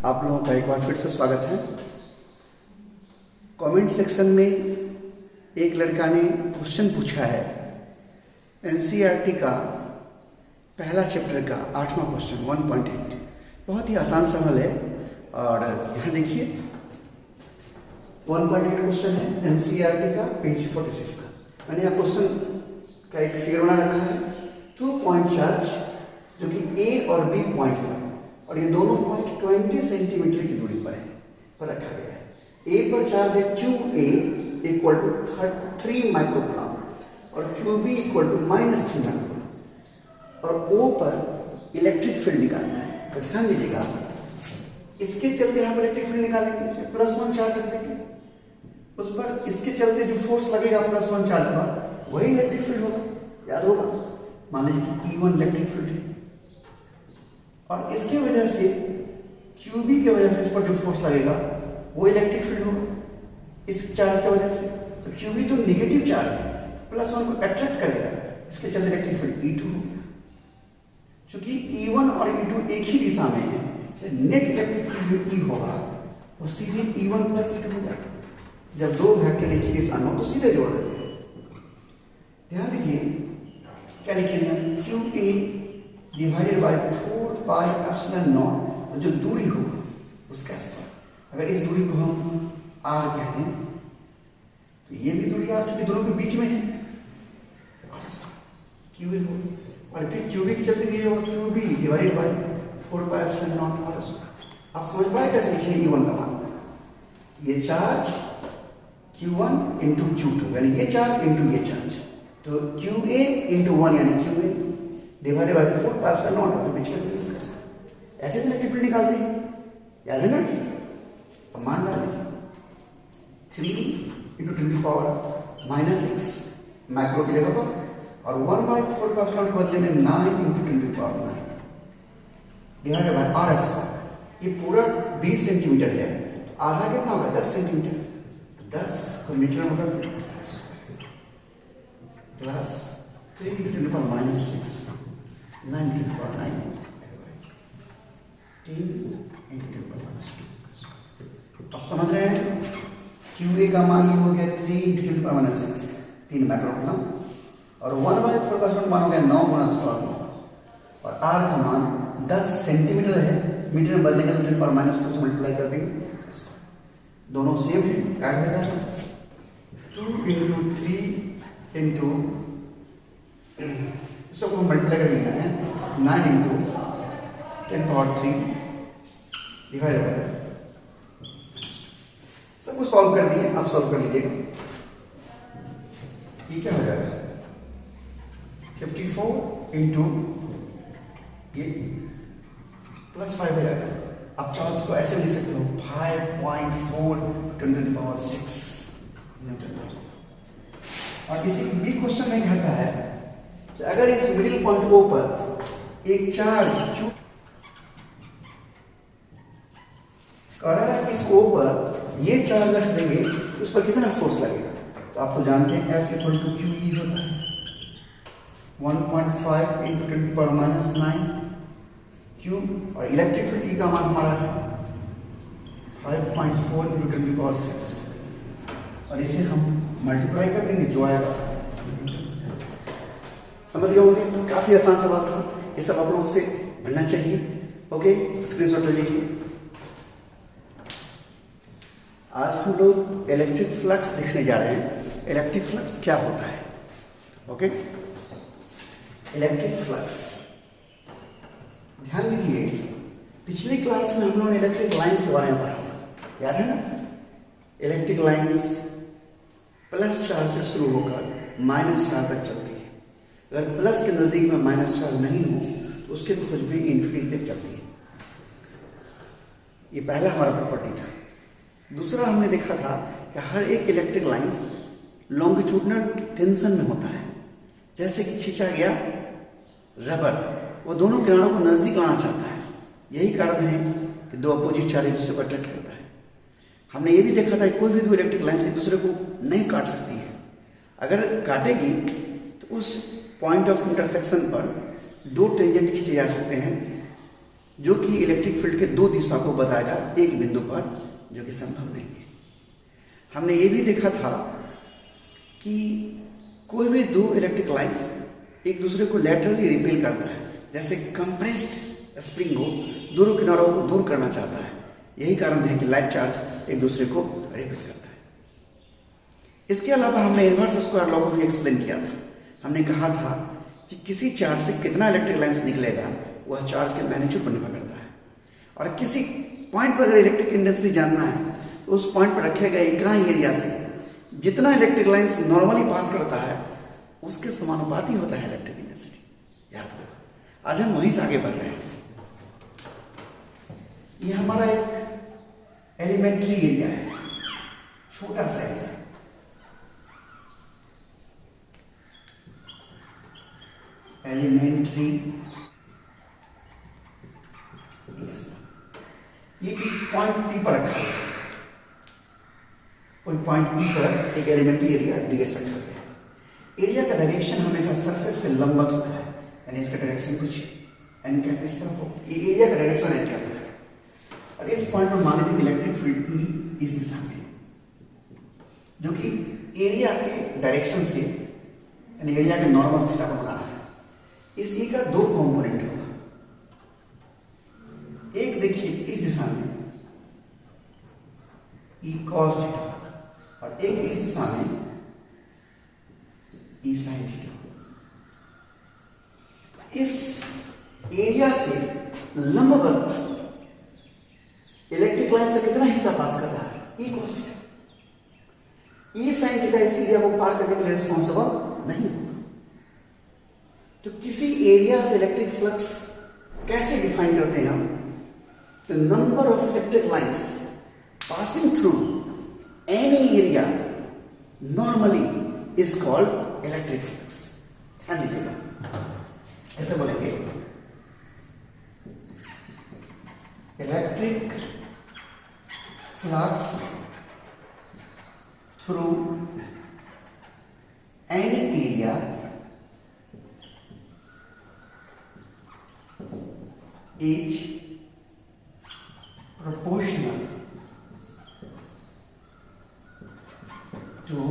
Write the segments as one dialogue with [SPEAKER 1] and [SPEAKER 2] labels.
[SPEAKER 1] आप लोगों का एक बार फिर से स्वागत है। कमेंट सेक्शन में एक लड़का ने क्वेश्चन पूछा है एनसीईआरटी का पहला चैप्टर का 8वां क्वेश्चन 1.8। बहुत ही आसान सवाल है और यहाँ देखिए 1.8 क्वेश्चन है एनसीईआरटी का पेज 46 का। मैंने यहाँ क्वेश्चन का एक फिगर बना रखा है 2 पॉइंट चार्ज जो कि ए और बी पॉइंट पर और ये दोनों पॉइंट 20 सेंटीमीटर की दूरी पर है पर रखा गया है। ए पर चार्ज है QA इक्वल टू 3 माइक्रोग्राम और QB इक्वल टू -3 माइक्रोग्राम और O पर इलेक्ट्रिक फील्ड निकालना है। तो ध्यान दीजिएगा, इसके चलते हम इलेक्ट्रिक फील्ड निकालेंगे, +1 चार्ज रख देंगे उस पर, इसके चलते जो फोर्स लगेगा +1 चार्ज पर वही इलेक्ट्रिक फील्ड होगा। याद होगा, मान लीजिए कि E1 इलेक्ट्रिक फील्ड है और इसकी वजह से QB की वजह से इस पर जो फोर्स लगेगा वो इलेक्ट्रिक फील्ड होगा इस चार्ज की वजह से। तो QB तो नेगेटिव चार्ज है, +1 को अट्रैक्ट करेगा, इसके चलते इलेक्ट्रिक फील्ड E2 हो गया। चूंकि E1 और E2 एक ही दिशा में है, नेट इलेक्ट्रिक फील्ड जो E होगा वो सीधे E1 + E2 हो जाएगा। जब दो वेक्टर एक ही दिशा में हो तो सीधे जोड़ देते हैं। ध्यान दीजिए क्या लिखेंगे, QA डिवाइडेड बाय 4πε0 जो दूरी होगा उसका स्क्वायर। अगर इस दूरी को हम R कह दें तो ये भी दूरी R चूंकि दोनों के बीच में है QA होगा और फिर QB के चलते ये होगा QB divided by 4πε0 R square. आप समझ पाए कैसे लिखे E1 का मान, ये चार्ज Q1 इंटू Q2 यानी ये चार्ज इंटू ये चार्ज, तो QA इंटू 1 यानी QA डिवाइडेड बाय 4πε0 तो बीच का दूरी इसका। ऐसे तो इलेक्ट्रिक फील्ड निकालते हैं, याद है ना। अब मान डाल दीजिए 3 इंटू 10 की पावर -6 माइक्रो की जगह पर और 1/4πε0 के बदले में 9 इंटू 10 की power 9 divided by R square. ये पूरा 20 सेंटीमीटर है, आधा कितना होगा 10 सेंटीमीटर, 10 को मीटर में बदल दें प्लस 3 इंटू 10 की पावर -6 9 इंटू 10 की पावर 9 3 इंटू 10 की पावर -2। अब समझ रहे हैं QA का मान ये हो गया 3 इंटू 10 की पावर -6 3 माइक्रोकूलम और 1/4π मान हो गया 9 × 9 और R का मान 10 सेंटीमीटर है, मीटर में बदलेंगे तो 10 की पावर -2 से मल्टीप्लाई कर देंगे, दोनों सेम है, ऐड हो जाएगा 2 इंटू 3 इंटू इसको हम मल्टीप्लाई कर लेते हैं 9 इंटू 10 पावर 3 डिवाइडेड बाय सब कुछ सॉल्व कर दिए। आप सॉल्व कर लीजिएगा, ये क्या हो जाएगा 54 इंटू ये +5 हो जाएगा। आप चाहो इसको ऐसे लिख सकते हो 5.4 × 10⁶ न्यूटन। और इसी बी क्वेश्चन में कहता है कि अगर इस मिडिल पॉइंट O पर एक चार्ज Q इस O पर ये चार्ज रख देंगे तो उस पर कितना फोर्स लगेगा। तो आप तो जानते हैं F = QE होता है 1.5 इंटू 10 की पावर -9 Q और इलेक्ट्रिक फील्ड का मान हमारा है 5.4 इंटू 10 की पावर 6 और इसे हम मल्टीप्लाई कर देंगे जो आएगा। समझ गए होंगे, काफी आसान सवाल था, ये सब आप लोगों से बनना चाहिए। ओके, स्क्रीनशॉट ले लीजिए। आज हम लोग इलेक्ट्रिक फ्लक्स देखने जा रहे हैं। इलेक्ट्रिक फ्लक्स क्या होता है। ओके, इलेक्ट्रिक फ्लक्स ध्यान दीजिए, पिछली क्लास में हम लोगों ने इलेक्ट्रिक लाइंस के बारे में पढ़ा था, याद है ना। इलेक्ट्रिक लाइंस प्लस चार्ज से शुरू होकर माइनस चार्ज तक चलती है। अगर प्लस के नजदीक में माइनस चार्ज नहीं हो तो उसके खोज भी इन्फिनिटी तक चलती है। ये पहला हमारा प्रॉपर्टी था। दूसरा हमने देखा था कि हर एक इलेक्ट्रिक लाइंस लॉन्गिट्यूडनल टेंशन में होता है, जैसे कि खींचा गया रबर वो दोनों किनारों को नजदीक लाना चाहता है। यही कारण है कि दो अपोजिट चार्ज एक दूसरे को अट्रैक्ट करता है। हमने ये भी देखा था कि कोई भी दो इलेक्ट्रिक लाइंस एक दूसरे को नहीं काट सकती है। अगर काटेगी तो उस पॉइंट ऑफ इंटरसेक्शन पर दो टेंजेंट खींचे जा सकते हैं जो कि इलेक्ट्रिक फील्ड के दो दिशा को बताएगा एक बिंदु पर, जो कि संभव नहीं है। हमने ये भी देखा था कि कोई भी दो इलेक्ट्रिक लाइंस एक दूसरे को लैटरली रिपेल करता है, जैसे कंप्रेस्ड स्प्रिंग हो दोनों किनारों को दूर करना चाहता है। यही कारण है कि लाइक चार्ज एक दूसरे को रिपेल करता है। इसके अलावा हमने इनवर्स स्क्वायर लॉ को भी एक्सप्लेन किया था। हमने कहा था कि किसी चार्ज से कितना इलेक्ट्रिक लाइंस निकलेगा वह चार्ज के मैग्नीट्यूड पर निर्भर करता है, और किसी पॉइंट पर अगर इलेक्ट्रिक इंटेंसिटी जानना है तो उस पॉइंट पर रखे गए इकाई एरिया से जितना इलेक्ट्रिक लाइंस नॉर्मली पास करता है उसके समानुपाती होता है इलेक्ट्रिक इंटेंसिटी। याद रखो। आज हम वहीं से आगे बढ़ रहे हैं। ये हमारा एक एलिमेंट्री एरिया है, छोटा सा एरिया। एलिमेंट्री ये भी पॉइंट पी पर रखा गया। कोई पॉइंट पी पर एक एलिमेंट्री एरिया डीएस रखा गया। एरिया का डायरेक्शन हमेशा सरफेस के लंबवत होता है, यानी इसका डायरेक्शन कुछ एन कैप इस तरफ हो। ये एरिया का डायरेक्शन एन कैप है, और इस पॉइंट पर मान लीजिए इलेक्ट्रिक फील्ड ई इस दिशा में, जो कि एरिया के डायरेक्शन से यानी एरिया के नॉर्मल थीटा को बना रहा है। इस ई का दो कंपोनेंट होगा, एक देखिए इस दिशा में ई कॉस थीटा, और एक इस दिशा में ई साइन थीटा। इस एरिया से लंबवत इलेक्ट्रिक लाइन से कितना हिस्सा पास कर रहा है? E cos theta. E sine theta इस एरिया को पार करने के लिए रिस्पॉन्सिबल नहीं होगा। तो किसी एरिया से इलेक्ट्रिक फ्लक्स कैसे डिफाइन करते हैं हम? The number of electric lines passing through any area normally is called electric flux. ध्यान दीजिएगा, ऐसे बोलेंगे electric flux through any area is proportional to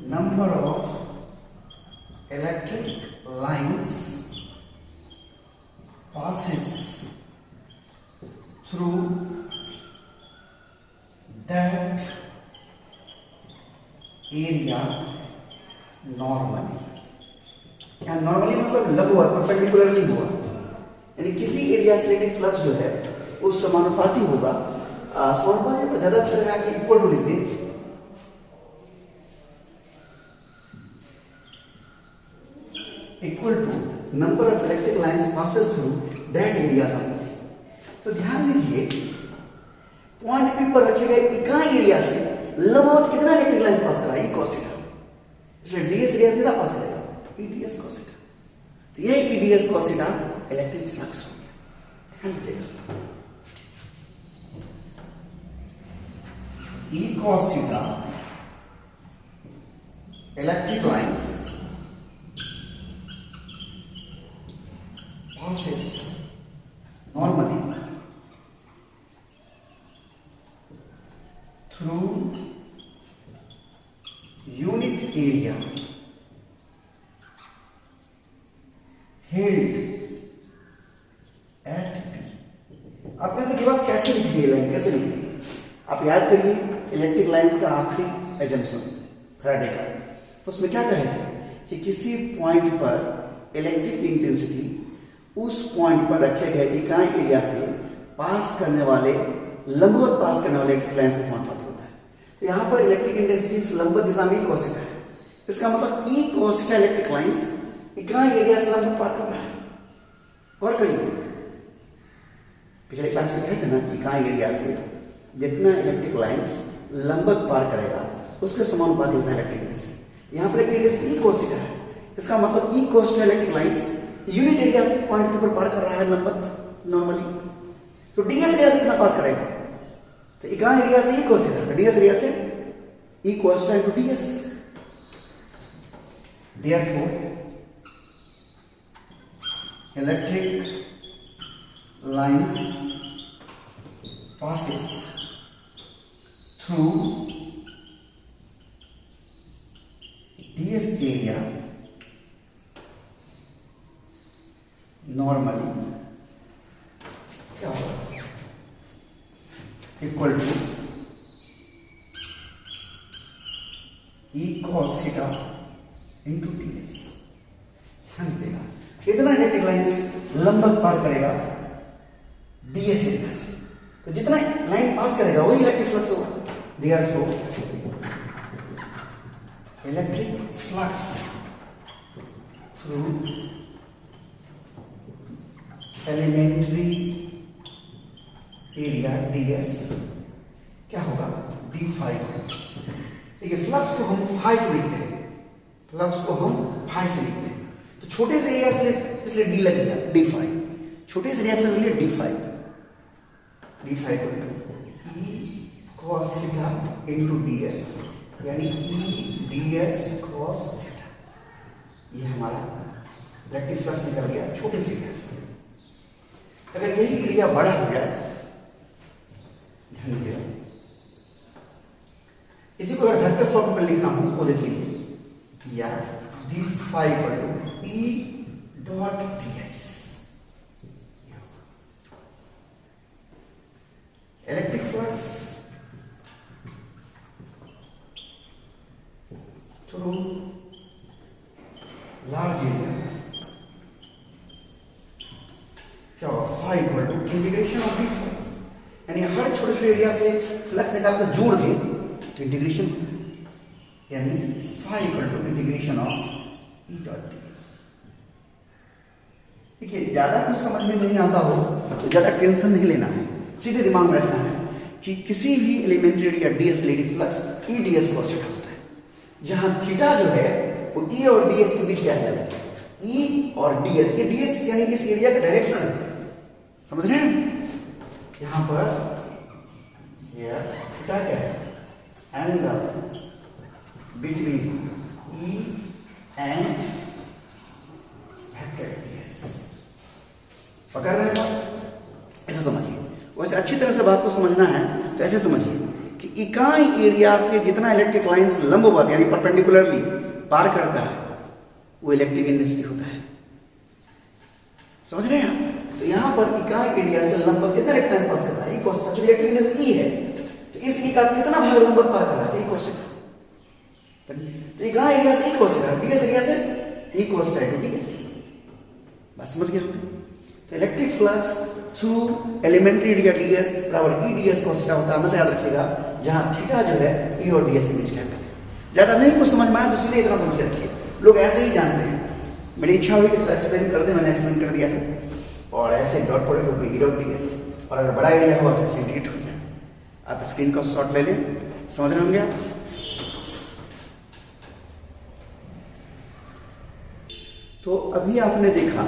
[SPEAKER 1] number of electric lines passes through that area normally। यहाँ normally मतलब लंबवत perpendicularly हुआ, यानी किसी एरिया से इलेक्ट्रिक फ्लक्स जो है उस समानुपाती होगा। समानुपाती पर ज्यादा अच्छा लगा कि इक्वल टू लिख दें। Equal to number of electric lines passes through that area normally. तो ध्यान दीजिए, पॉइंट पी पर रखे गए इकाई एरिया से लंबवत कितना इलेक्ट्रिक लाइंस पास करा? E cos theta. इसलिए डीएस एरिया कितना पास करेगा? E DS cos theta. तो ये E DS cos theta electric flux हो गया। ध्यान दीजिएगा, E cos theta electric lines passes normally through unit area held at P। आप कैसे की बात कैसे लिखती है लाइन, कैसे लिखती है? आप याद करिए इलेक्ट्रिक लाइंस का आखिरी एजम्पशन फैराडे का, तो उसमें क्या कहे थे कि किसी पॉइंट पर इलेक्ट्रिक इंटेंसिटी उस पॉइंट पर रखे गए इकाई एरिया से पास करने वाले लंबवत पास करने वाले इलेक्ट्रिक लाइंस के समानुपाती होता है। तो यहाँ पर इलेक्ट्रिक इंटेंसिटी लंबवत दिशा में cos थीटा है। इसका मतलब ई cos थीटा इलेक्ट्रिक लाइंस इकाई एरिया से लंबवत पार कर रहा है। और करिए, पिछले क्लास में कहे थे ना कि इकाई एरिया से जितना इलेक्ट्रिक लाइंस लंबवत पार करेगा उसके समानुपाती होता है इलेक्ट्रिक इंटेंसिटी। यहाँ पर इलेक्ट्रिक इंटेंसिटी ई cos थीटा है। इसका मतलब ई cos theta electric lines unit area से पॉइंट के ऊपर पार कर रहा है लंबवत नॉर्मली। तो डीएस एरिया से कितना पास करेगा? तो इकाई एरिया से E cos theta, DS area से E cos theta into DS. Therefore electric lines passes through ds area normally क्या होगा equal to e cos theta into ds। ध्यान देना कितना इलेक्ट्रिक लाइन्स लंबवत पार करेगा ds एरिया से, तो जितना लाइन पास करेगा वही इलेक्ट्रिक फ्लक्स होगा। Therefore electric flux through elementary area ds क्या होगा d फाई। ठीक है, फ्लक्स को हम फाई से लिखते हैं, फ्लक्स को हम फाई से लिखते हैं, तो छोटे से एरिया से इसलिए d लग गया d फाई, छोटे से एरिया से इसलिए d फाई को e cos theta into ds, यानी e ds cos थीटा। ये हमारा इलेक्ट्रिक फ्लक्स निकल गया छोटे से एरिया से। अगर यही एरिया बड़ा हो जाए, ध्यान दीजिएगा, इसी को अगर वेक्टर फॉर्म में लिखना हो वो देख लीजिए, या d फाई पर e dot ds। Electric flux through large area क्या होगा phi equal to integration of d phi, यानी हर छोटे छोटे एरिया से फ्लक्स निकाल कर जोड़ दें तो इंटीग्रेशन, यानी phi equal to integration of e dot ds। देखिए ज्यादा कुछ समझ में नहीं आता हो तो ज्यादा टेंशन नहीं लेना है, सीधे दिमाग में रखना है कि किसी भी elementary area ds electric flux e ds cos theta होता है, जहां थीटा जो है वो e और ds के बीच क्या है, e और ds, ये ds यानी इस एरिया का डायरेक्शन है, समझ रहे हैं। यहां पर ये थीटा क्या है, angle between e and vector ds। पकड़ रहे हैं बात, ऐसे समझिए। वैसे अच्छी तरह से बात को समझना है तो ऐसे समझिए कि इकाई एरिया से जितना इलेक्ट्रिक लाइंस लंबवत यानी परपेंडिकुलरली पार करता है वो इलेक्ट्रिक इंटेंसिटी होता है, समझ रहे हैं। तो यहां पर इकाई एरिया से लंबवत कितना इलेक्ट्रिक लाइंस पास करता है, e cos थीटा, जो इलेक्ट्रिक इंटेंसिटी e है, तो इस e का कितना भाग लंबवत पार कर रहा है, e cos थीटा। तो इकाई एरिया से e cos theta, ds area से e cos theta to ds। बात समझ गए हमने। तो electric flux through elementary area ds बराबर e ds cos थीटा होता है, हमेशा याद रखिएगा, जहां थीटा जो है e और ds के बीच का एंगल है। ज्यादा नहीं कुछ समझ में आया तो सीधे इतना समझ के रखिए, लोग ऐसे ही जानते हैं। मेरी इच्छा हुई कि एक्सप्लेन कर दे, मैंने एक्सप्लेन कर दिया है, और ऐसे डॉट प्रोडक्ट हो गई e डॉट ds, और अगर बड़ा एरिया हुआ तो ऐसे इंटीग्रेट हो जाए। आप स्क्रीन का शॉट ले लें, समझ रहे होंगे आप। तो अभी आपने देखा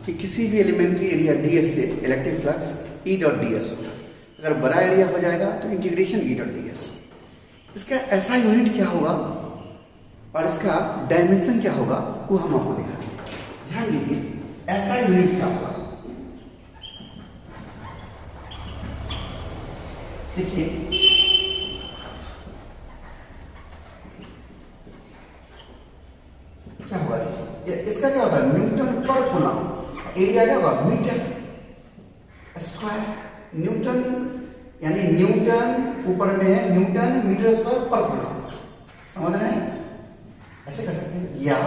[SPEAKER 1] कि किसी भी एलिमेंट्री एरिया ds से electric flux e dot ds होगा, अगर बड़ा एरिया हो जाएगा तो इंटीग्रेशन e डॉट ds। इसका ऐसा यूनिट क्या होगा और इसका डायमेंशन क्या होगा वो हम आपको दिखाएंगे। ध्यान दीजिए, ऐसा यूनिट क्या होगा, देखिए क्या होगा, देखिए इसका क्या होगा, न्यूटन पर कूलम, एरिया क्या होगा मीटर स्क्वायर, न्यूटन यानी न्यूटन ऊपर में है, न्यूटन मीटर स्क्वायर पर कूलम, समझ रहे हैं। ऐसे कर सकते हैं, या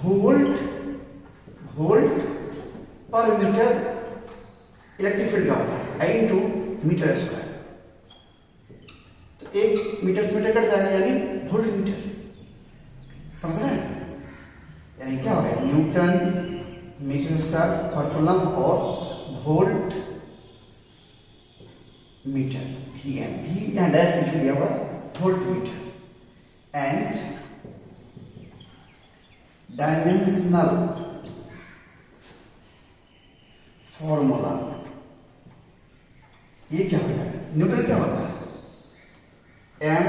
[SPEAKER 1] वोल्ट पर मीटर इलेक्ट्रिक फील्ड का होता है आई इंटू मीटर स्क्वायर, तो 1 मीटर से मीटर कट जाएगा यानी वोल्ट मीटर, समझ रहे हैं। यानी क्या होगा, न्यूटन मीटर स्क्वायर पर कूलम और volt meter vm, v and dash लिख दिया हुआ volt meter, and dimensional formula, ये क्या होगा, न्यूटन क्या होता है m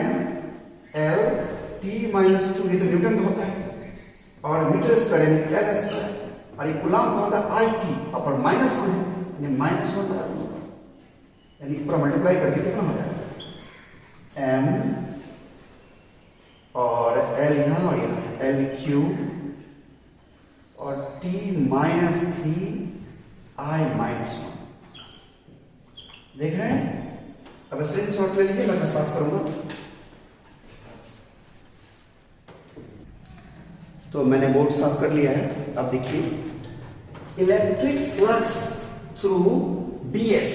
[SPEAKER 1] l t माइनस 2, ये तो न्यूटन का होता है, और मीटर स्क्वायर यानी क्या स्क्वायर, और ये कूलम का होता है i t, और -1 है यानी -1 लगा दूंगा, यानी पूरा मल्टीप्लाई करके कितना हो जाएगा m और l यहाँ और यहाँ l क्यूब और t -3 i -1। देख रहे हैं? अब स्क्रीनशॉट ले लीजिए, मैं साफ करूंगा। तो मैंने बोर्ड साफ कर लिया है। अब देखिए, इलेक्ट्रिक फ्लक्स थ्रू ds,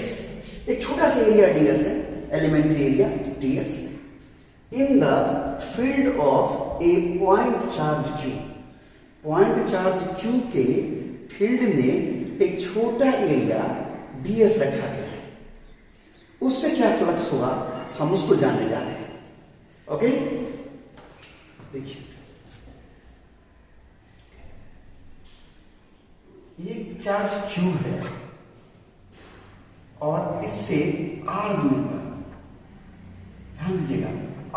[SPEAKER 1] एक छोटा सा एरिया ds है, elementary area ds, in the field of a point charge q। Point charge q के फील्ड में एक छोटा एरिया ds रखा गया है, उससे क्या फ्लक्स होगा हम उसको जानने जा रहे हैं। ओके, देखिए ये चार्ज क्यूब है और इससे r दूरी पर, ध्यान दीजिएगा,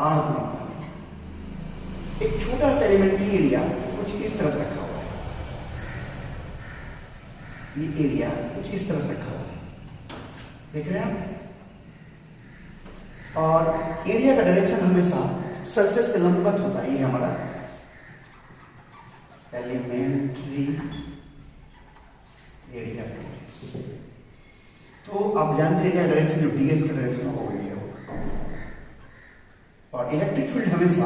[SPEAKER 1] r दूरी पर एक छोटा सा एलिमेंट्री एरिया कुछ इस तरह से रखा हुआ है। ये एरिया कुछ इस तरह से रखा हुआ है, देख रहे हैं आप? और एरिया का डायरेक्शन हमेशा सरफेस के लंबवत होता है। ये हमारा एलिमेंट्री एरिया। तो आप जानते हैं डायरेक्शन जो ds का डायरेक्शन हो गई है। और इलेक्ट्रिक फील्ड हमेशा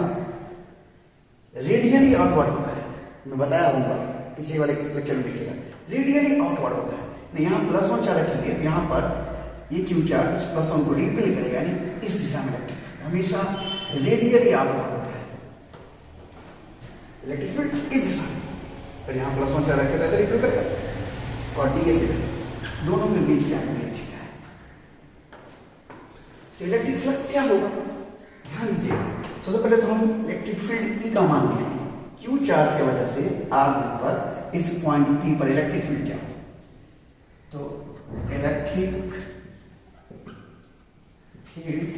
[SPEAKER 1] रेडियली आउटवर्ड होता है, मैं बताया हूँ पीछे वाले लेक्चर में देखिएगा, रेडियली आउटवर्ड होता है। यहाँ +1 चार्ज रखेंगे तो यहाँ पर ये क्यू चार्ज +1 को रिपेल करेगा, यानी इस दिशा में इलेक्ट्रिक फील्ड हमेशा रेडियली आउटवर्ड होता है। इलेक्ट्रिक फील्ड इस दिशा में, और यहाँ +1 चार्ज रखेगा ऐसे रिपेल करेगा, और ds दोनों के बीच क्या एंगल थीटा है। तो इलेक्ट्रिक फ्लक्स क्या होगा, ध्यान दीजिए। सबसे पहले तो हम इलेक्ट्रिक फील्ड E का मान लेंगे। Q चार्ज की वजह से r दूरी पर इस पॉइंट P पर इलेक्ट्रिक फील्ड क्या होगा, तो इलेक्ट्रिक फील्ड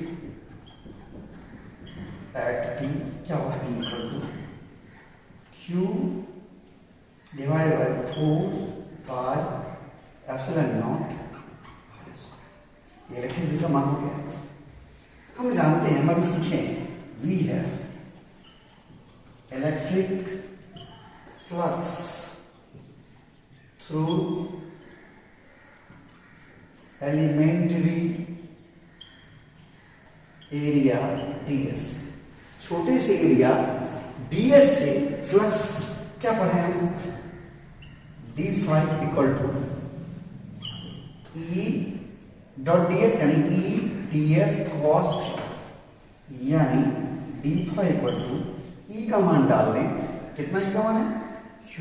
[SPEAKER 1] एट P क्या होगा, E = Q divided by 4 epsilon naught r²। ये इलेक्ट्रिक फील्ड का मान हो गया। हम जानते हैं, हम अभी सीखे हैं, we have electric flux through elementary area ds। छोटे से एरिया ds से फ्लक्स क्या पढ़े हम, d∅ = E डॉट ds, यानी E ds cos θ, यानी d∅ = E का मान डाल दें, कितना E का मान है, Q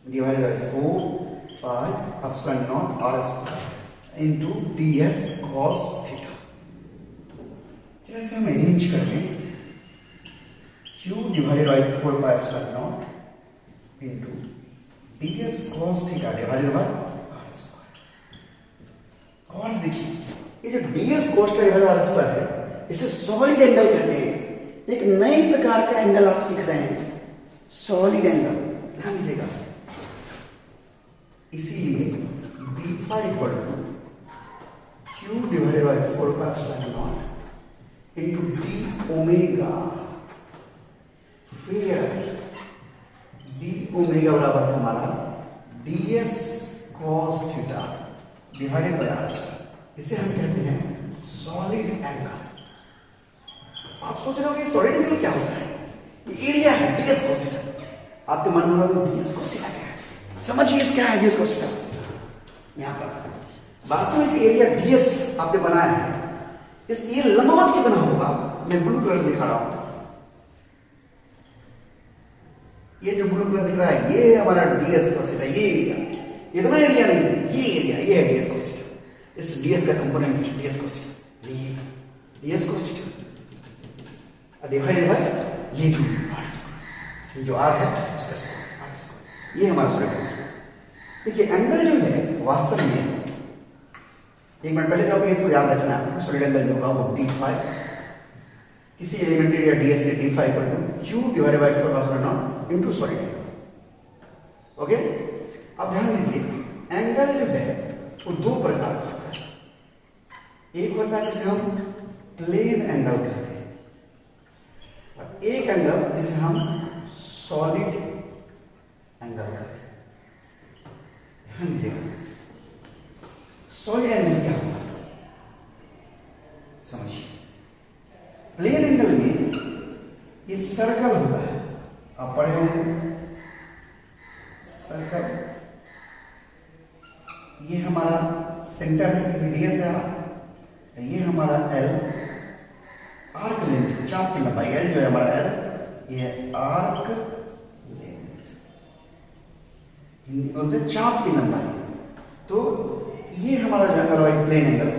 [SPEAKER 1] divided by 4 epsilon naught r² into ds cos θ। जैसे हम अरेंज कर लें, Q divided by 4 epsilon naught into ds cos θ divided by r²। cos देखिए, ये जो ds cos θ divided by r² है, इसे सॉलिड एंगल कहते हैं। एक नए प्रकार का एंगल आप सीख रहे हैं, सॉलिड एंगल, ध्यान दीजिएगा। इसीलिए d∅ = Q divided by 4 epsilon naught into d omega, फिर d ओमेगा बराबर है हमारा ds cos θ divided by r²। इसे हम कहते हैं सॉलिड एंगल। आप सोच रहे हो कि सॉलिड एंगल क्या होता है, ये एरिया है ds cos θ। आपके मन में होगा ds cos θ क्या है, समझिए इस क्या है ds cos θ। यहां पर वास्तव में एरिया ds आपने बनाया है, इस ये लंबवत कितना होगा, मैं ब्लू कलर से दिखा रहा हूं। ये जो ब्लू कलर दिख रहा है, ये हमारा ds cos θ, ये एरिया, इतना एरिया नहीं, ये एरिया, ये है ds cos θ। इस ds का कंपोनेंट ds cos θ, ये ds cos θ डिवाइडेड बाय ये r², ये जो r है उसका r², ये हमारा सॉलिड एंगल। देखिए एंगल जो है वास्तव में, एक मिनट पहले जो इसको याद रखना है, सॉलिड एंगल जो होगा वो d∅, किसी एलिमेंट्री एरिया ds से d∅ = Q divided by 4 epsilon naught into solid angle. Okay, अब ध्यान दीजिए, एंगल जो है वो दो प्रकार का होता है। एक होता है जिसे हम प्लेन एंगल कहते हैं, और एक एंगल जिसे हम सॉलिड एंगल कहते हैं। ध्यान दीजिएगा, सॉलिड एंगल क्या होता है समझिए। प्लेन एंगल में ये सर्कल होता है, आप पढ़े होंगे सर्कल। ये हमारा सेंटर है, रेडियस है, ये हमारा एल, आर्क लेंथ, चाप की लंबाई। एल जो है हमारा एल, ये है आर्क लेंथ, हिंदी बोलते हैं चाप की लंबाई। तो ये हमारा जो एंगल है plane angle,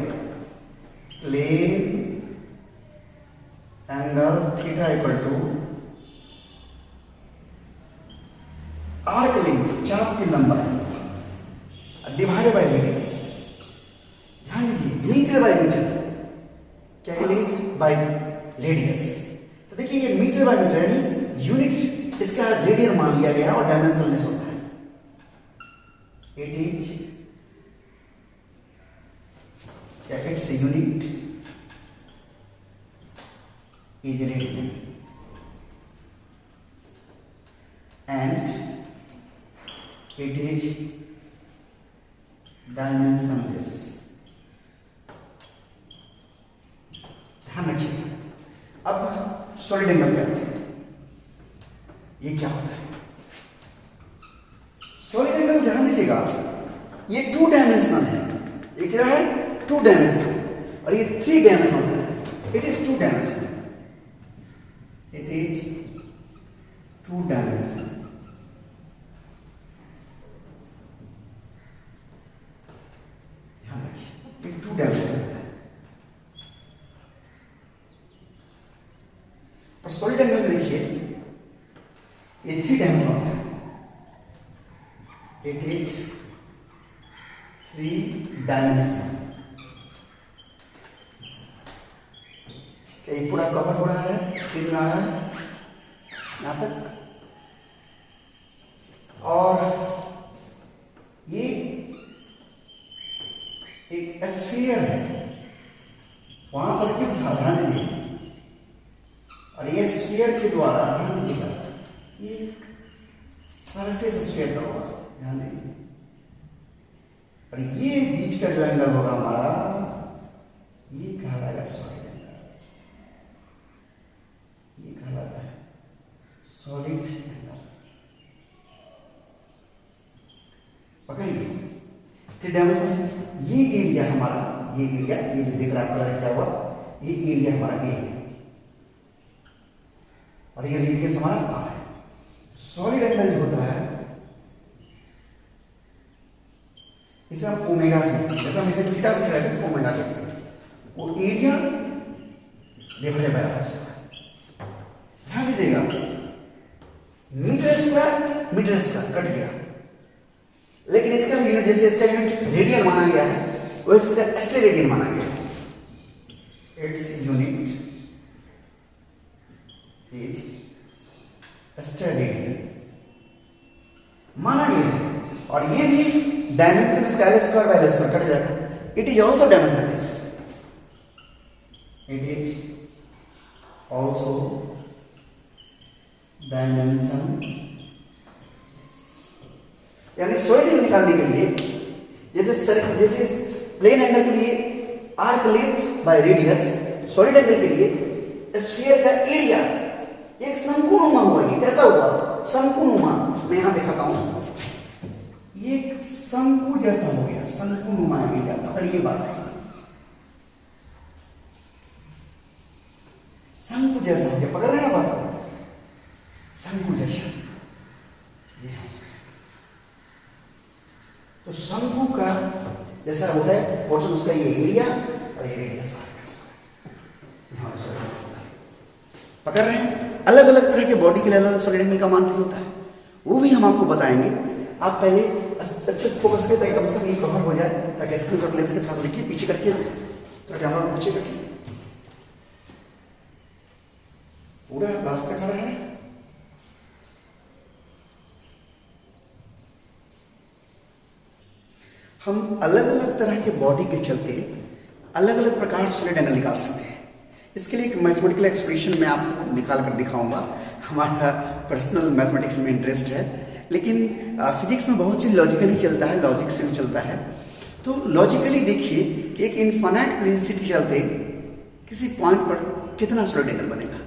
[SPEAKER 1] plane angle theta equal to arc length, चाप की लंबाई, डिवाइडेड बाय रेडियस। ध्यान दीजिए, मीटर बाय मीटर, क्या है लेंथ बाय रेडियस। तो देखिए ये मीटर बाय मीटर यानी यूनिट, इसका रेडियन मान लिया गया और डायमेंशनलेस होता है। इट इज क्या, its unit is radian and it is dimensionless। ध्यान रखिए। अब सॉलिड एंगल पे आते हैं, ये क्या होता है सॉलिड एंगल? ध्यान दीजिएगा, ये 2 डायमेंशनल है, ये क्या है 2 डायमेंशनल, और ये 3 डायमेंशनल है। It is 2 dimensional, it is 2 dimensional। ध्यान रखिए, ये 2 डायमेंशनल होता है। और सॉलिड एंगल में देखिए ये 3 डायमेंशनल होता है। It is 3 dimensional. ये पूरा कवर हो रहा है, स्क्रीन में आ रहा है यहां तक। और ये एक स्फीयर है, वहां सर्किल था, ध्यान दीजिए। और ये स्फीयर के द्वारा, ध्यान दीजिएगा, ये सरफेस स्फीयर का होगा, ध्यान दीजिए। और ये बीच का जो एंगल होगा हमारा, ये कहलाएगा सॉलिड एंगल, ये कहलाता है सॉलिड एंगल। पकड़िए, 3 डायमेंशन। ये एरिया हमारा, ये एरिया, ये जो दिख रहा है कलर क्या हुआ, ये एरिया हमारा ए है, और ये रेडियस हमारा आर है। सॉलिड एंगल जो होता है इसे हम ओमेगा से, जैसे हम इसे थीटा से कहते हैं, ओमेगा से, वो एरिया डिवाइडेड बाय आर। ध्यान दीजिएगा, मीटर स्क्वायर कट गया, लेकिन इसका यूनिट, जैसे इसका यूनिट रेडियन माना गया है, वैसे इसका एस्टे रेडियन माना गया है। Its unit is steradian माना गया है। और ये भी डायमेंशन इसका L square by L square cut जाएगा। It is also dimensionless, it is also dimension. यानी सॉलिड एंगल निकालने के लिए, जैसे प्लेन एंगल के लिए arc length by radius, solid angle के लिए स्फीयर का एरिया एक शंकुनुमा हुआ। ये कैसा हुआ? शंकुनुमा। मैं यहां दिखाता हूं, ये शंकु जैसा हो गया, शंकुनुमा एरिया। पकड़िए बात, शंकु जैसा हो गया, पकड़ रहे हैं बात को, शंकु जैसा। ये तो शंकु का जैसा होता है पोर्शन, उसका ये एरिया और ये रेडियस पकड़ रहे हैं। अलग अलग तरह के बॉडी के लिए अलग अलग सॉलिड एंगल का मान भी होता है, वो भी हम आपको बताएंगे। आप पहले अच्छे से फोकस करें ताकि कम से कम ये कवर हो जाए, ताकि स्क्रीनशॉट ले सके। थोड़ा सा देखिए, पीछे करके, तो कैमरा को पीछे करके, पूरा रास्ता खड़ा है। हम अलग अलग तरह के बॉडी के चलते अलग अलग प्रकार से सॉलिड एंगल निकाल सकते हैं। इसके लिए एक मैथमेटिकल एक्सप्रेशन मैं आपको निकाल कर दिखाऊंगा। हमारा पर्सनल मैथमेटिक्स में इंटरेस्ट है, लेकिन फिजिक्स में बहुत चीज़ लॉजिकली चलता है, लॉजिक से चलता है। तो लॉजिकली देखिए कि एक इनफाइनाइट प्लेनसिटी चलते किसी पॉइंट पर कितना सॉलिड एंगल बनेगा।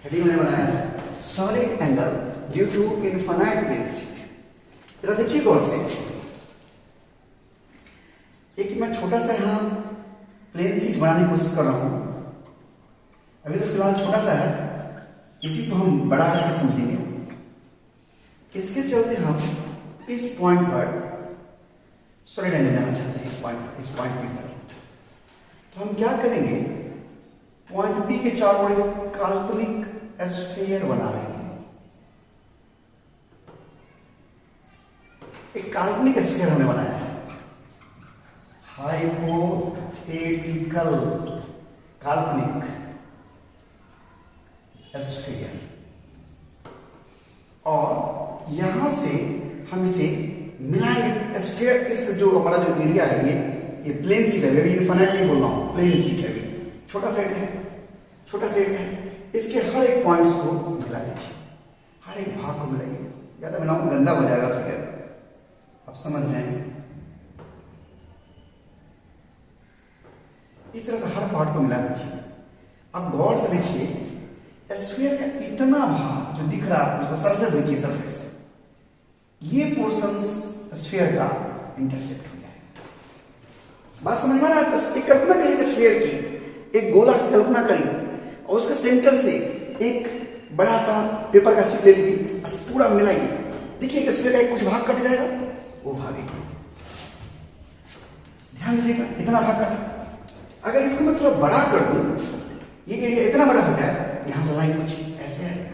[SPEAKER 1] हेडिंग मैंने बनाया है solid angle due to infinite plane sheet. जरा देखिए गौर से, एक मैं छोटा सा यहाँ प्लेन सीट बनाने की कोशिश कर रहा हूँ। अभी तो फिलहाल छोटा सा है, इसी को हम बड़ा करके समझेंगे। इसके चलते हम इस पॉइंट पर सॉलिड एंगल जाना चाहते हैं, इस पॉइंट पी पर। तो हम क्या करेंगे, पॉइंट पी के चारों ओर एक काल्पनिक स्फीयर बना लेंगे। एक काल्पनिक स्फीयर हमने बनाया है, हाइपोथेटिकल काल्पनिक स्फीयर, और यहां से हम इसे मिलाएंगे। स्फीयर इस जो हमारा जो एरिया है ये प्लेन सीट है, मैं भी इनफाइनाइट नहीं बोल रहा हूं, प्लेन सीट है, छोटा सेट है, छोटा सेट है। इसके हर एक पॉइंट्स को मिला लीजिए, हर एक भाग को मिलाइए। ज्यादा मिलाऊं गंदा हो जाएगा फिगर, आप समझ रहे हैं। इस तरह से हर पार्ट को मिला लीजिए। अब गौर से देखिए, स्फीयर का इतना भाग जो दिख रहा है उसका सरफेस देखिए, सरफेस, ये पोर्शंस स्फीयर का इंटरसेक्ट हो जाएगा। बात समझ में आ रहा है? एक कल्पना करिए स्फीयर की, एक गोला की कल्पना करिए और उसके सेंटर से एक बड़ा सा पेपर का शीट ले लीजिए, पूरा मिलाइए। देखिए स्फीयर का एक कुछ भाग कट जाएगा, वो भाग ध्यान दीजिएगा, इतना भाग कटा। अगर इसको मैं थोड़ा बड़ा कर दूं, ये एरिया इतना बड़ा हो जाए, यहां से लाइन कुछ ऐसे आएगा,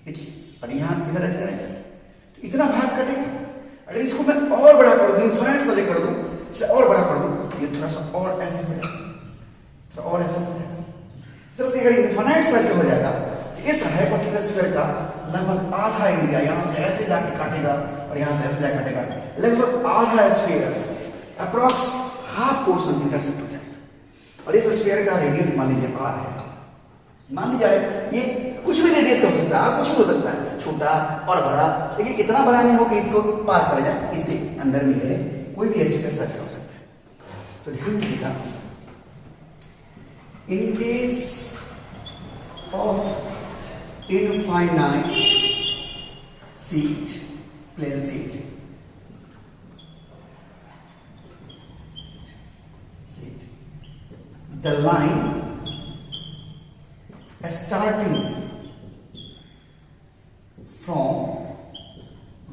[SPEAKER 1] देखिए, और यहां इधर ऐसे आएगा, तो इतना भाग कटेगा। अगर इसको मैं और बड़ा कर दूं, इनफाइनाइट से कर दूं, इसे और बड़ा कर दूं, ये थोड़ा सा और ऐसे हो जाएगा, थोड़ा और ऐसे हो जाएगा। इस तरह से अगर इनफाइनाइट साइज का हो जाएगा, तो इस हाइपोथेटिकल स्फीयर का लगभग आधा एरिया यहां से ऐसे जाके काटेगा और यहां से ऐसे जाके काटेगा, लगभग आधा sphere, approx half portion intersect हो जाएगा। और इस स्फीयर का रेडियस मान लीजिए r है, मान लीजिए ये कुछ भी रेडियस का हो सकता है, कुछ भी हो सकता है, छोटा और बड़ा, लेकिन इतना बड़ा नहीं हो कि इसको पार कर जाए, इससे अंदर भी रहे, कोई भी स्फीयर सच हो सकता है। तो ध्यान दीजिएगा, in case of infinite sheet, plane sheet, the line starting from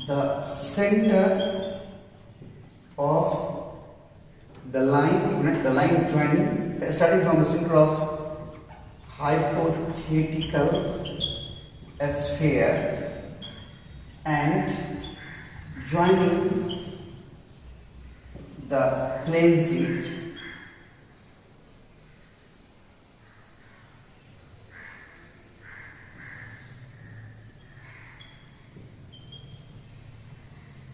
[SPEAKER 1] the center of the line joining, starting from the center of hypothetical sphere and joining the plane sheet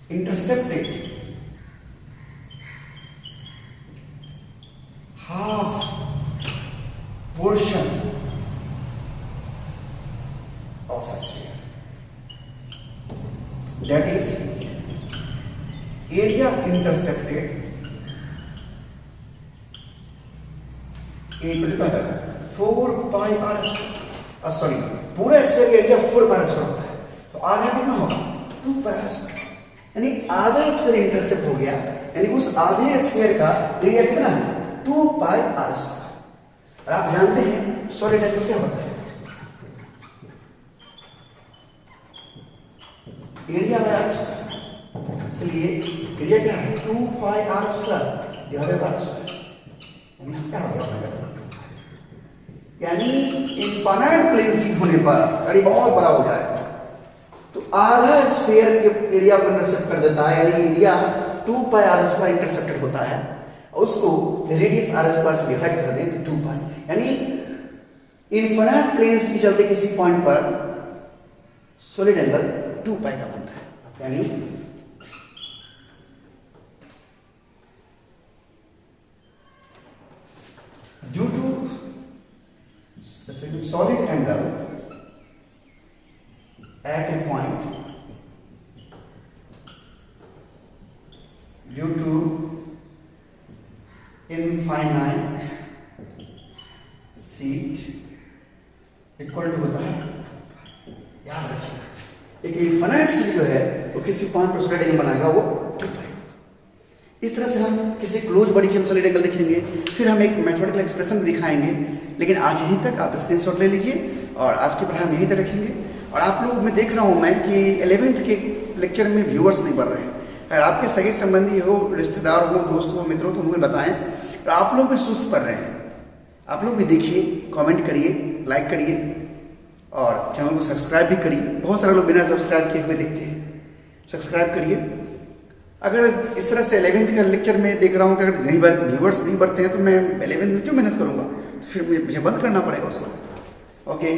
[SPEAKER 1] intercepted half portion of a sphere, that is area intercepted equal to 4 pi r square, sorry पूरा sphere का area 4 pi r square होता है, तो आधा कितना होगा 2 pi r square, यानी आधा स्फीयर इंटरसेप्ट हो गया, यानी उस आधे स्फीयर का एरिया कितना है 2 pi r स्क्वायर। और आप जानते हैं सॉलिड एंगल क्या होता है, एरिया बाय r स्क्वायर। इसलिए एरिया क्या है 2 pi r square divided by r square, यानी इसका हो गया, यानी इनफाइनाइट प्लेन सीट होने पर अरे बहुत बड़ा हो जाए तो आधा स्फीयर के एरिया को इंटरसेप्ट कर देता है, यानी area 2 pi r square intercepted होता है, उसको रेडियस r स्क्वायर से डिवाइड कर दें तो 2 pi, यानी इनफाइनाइट प्लेन के चलते किसी पॉइंट पर सॉलिड एंगल 2 pi का बनता है, यानी due to solid angle at a point due to infinite seat equal to होता है, याद रखिएगा, एक इनफाइनाइट सीट जो है वो किसी पॉइंट पर सॉलिड एंगल बनाएगा वो 2 पाई। इस तरह से हम किसी क्लोज बॉडी के सॉलिड एंगल देखेंगे, फिर हम एक मैथमेटिकल एक्सप्रेशन दिखाएंगे। लेकिन आज यहीं तक आप स्क्रीनशॉट ले लीजिए और आज की पढ़ाई हम यहीं तक रखेंगे। और आप लोग मैं देख रहा हूँ मैं कि 11th के लेक्चर में व्यूअर्स नहीं बढ़ रहे हैं। अगर आपके सगे संबंधी हो, रिश्तेदार हो, दोस्त हो, मित्र हो तो उन्हें बताएं। और आप लोग भी सुस्त पढ़ रहे हैं, आप लोग भी देखिए, कमेंट करिए, लाइक करिए और चैनल को सब्सक्राइब भी करिए। बहुत सारे लोग बिना सब्सक्राइब किए हुए देखते हैं, सब्सक्राइब करिए। अगर इस तरह से 11th का लेक्चर में देख रहा हूँ कि अगर नहीं व्यूअर्स नहीं बढ़ते हैं तो मैं 11th में क्यों मेहनत करूँगा, तो फिर मुझे बंद करना पड़ेगा उसको। ओके।